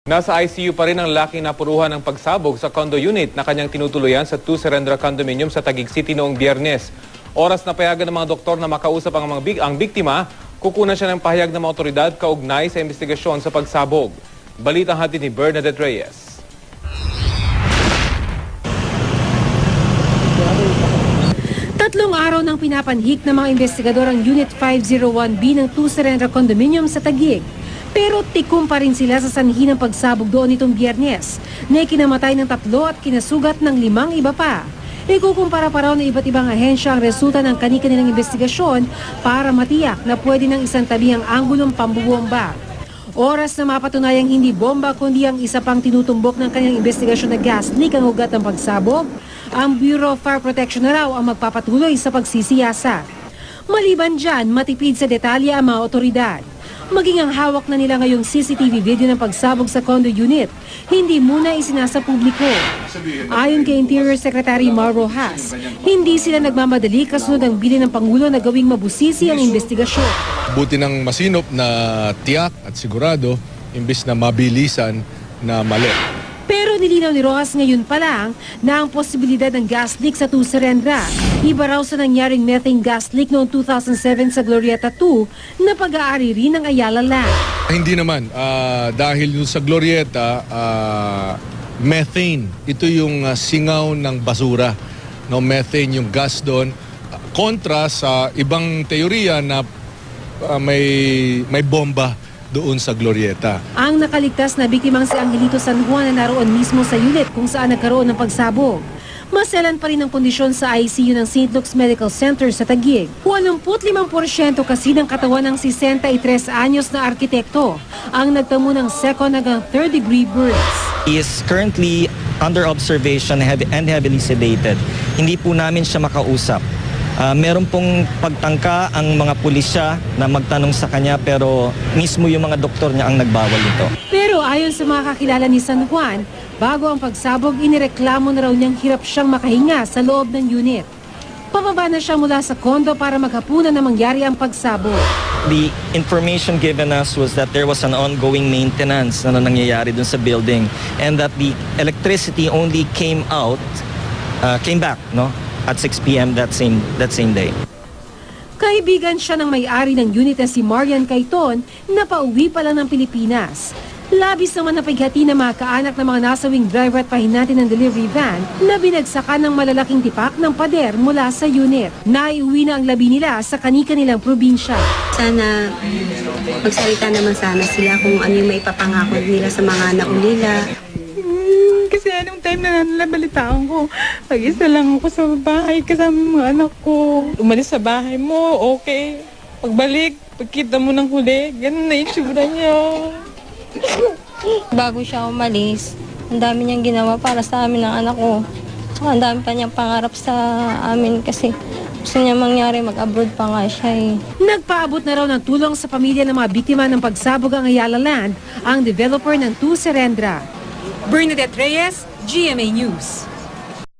Nasa ICU pa rin ang laking napuruhan ng pagsabog sa condo unit na kanyang tinutuluyan sa 2 Serendra Condominium sa Taguig City noong Biyernes. Oras na payagan ng mga doktor na makausap ang biktima, kukunan siya ng pahayag ng mga otoridad kaugnay sa investigasyon sa pagsabog. Balitang hatid ni Bernadette Reyes. Tatlong araw nang pinapanhik ng mga investigador ang Unit 501B ng 2 Serendra Condominium sa Taguig. Pero tikom pa rin sila sa sanhi ng pagsabog doon nitong Biyernes na ikinamatay ng 3 at kinasugat ng 5 iba pa. Ikukumpara pa raw ng iba't ibang ahensya ang resulta ng kani-kanilang investigasyon para matiyak na pwede ng isang tabi ang anggulong pambubomba. Oras na mapatunayang hindi bomba kundi ang isa pang tinutumbok ng kanilang investigasyon na gas leak ang ugat ng pagsabog, ang Bureau of Fire Protection na raw ang magpapatuloy sa pagsisiyasat. Maliban dyan, matipid sa detalye ang mga otoridad. Maging ang hawak na nila ngayong CCTV video ng pagsabog sa condo unit, hindi muna isinasa publiko. Ayon kay Interior Secretary Mar Rojas, hindi sila nagmamadali kasunod ang bilin ng Pangulo na gawing mabusisi ang investigasyon. Buti ng masinop na tiyak at sigurado, imbis na mabilisan na mali. Pero nilinaw ni Rojas ngayon pa lang na ang posibilidad ng gas leak sa 2 Serendra. Iba raw sa nangyaring methane gas leak noong 2007 sa Glorieta 2 na pag-aari rin ng Ayala Land. Hindi naman, dahil yung sa Glorieta, methane, ito yung singaw ng basura. No, methane yung gas doon. Kontra sa ibang teorya na may bomba doon sa Glorieta. Ang nakaligtas na biktimang si Angelito San Juan na naroon mismo sa unit kung saan nagkaroon ng pagsabog. Maselan pa rin ang kondisyon sa ICU ng St. Luke's Medical Center sa Taguig. 85% kasi ng katawan ng 63 anyos na arkitekto ang nagtamo ng second hanggang third degree burns. He is currently under observation and heavily sedated. Hindi po namin siya makausap. Meron pong pagtangka ang mga pulisya na magtanong sa kanya pero mismo yung mga doktor niya ang nagbawal nito. Pero ayon sa mga kakilala ni San Juan, bago ang pagsabog, inireklamo na raw niyang hirap siyang makahinga sa loob ng unit. Pababa na siya mula sa kondo para maghapunan na mangyari ang pagsabog. The information given us was that there was an ongoing maintenance na nangyayari dun sa building and that the electricity only came back, no? At 6 p.m. that same day. Kaibigan siya ng may-ari ng unit na si Marian Caiton na pauwi pa lang ng Pilipinas. Labis naman na paghati ng mga kaanak ng mga nasawing driver at pahinati ng delivery van na binagsakan ng malalaking tipak ng pader mula sa unit. Naiuwi na ang labi nila sa kani-kanilang probinsya. Sana magsalita naman sana sila kung ano yung maipapangako nila sa mga naulila. Kasi anong time na nabalitaan ko, mag-isa lang ako sa bahay kasama mga anak ko. Umalis sa bahay mo, okay. Pagbalik, pagkita mo ng huli, ganun na itsura niya. Bago siya umalis, ang dami niyang ginawa para sa amin ng anak ko. Saka ang dami pa niyang pangarap sa amin kasi gusto niya mangyari, mag-abroad pa nga siya eh. Nagpaabot na raw ng tulong sa pamilya ng mga biktima ng pagsabog ang Ayala Land, ang developer ng 2 Serendra. Bernadette Reyes, GMA News.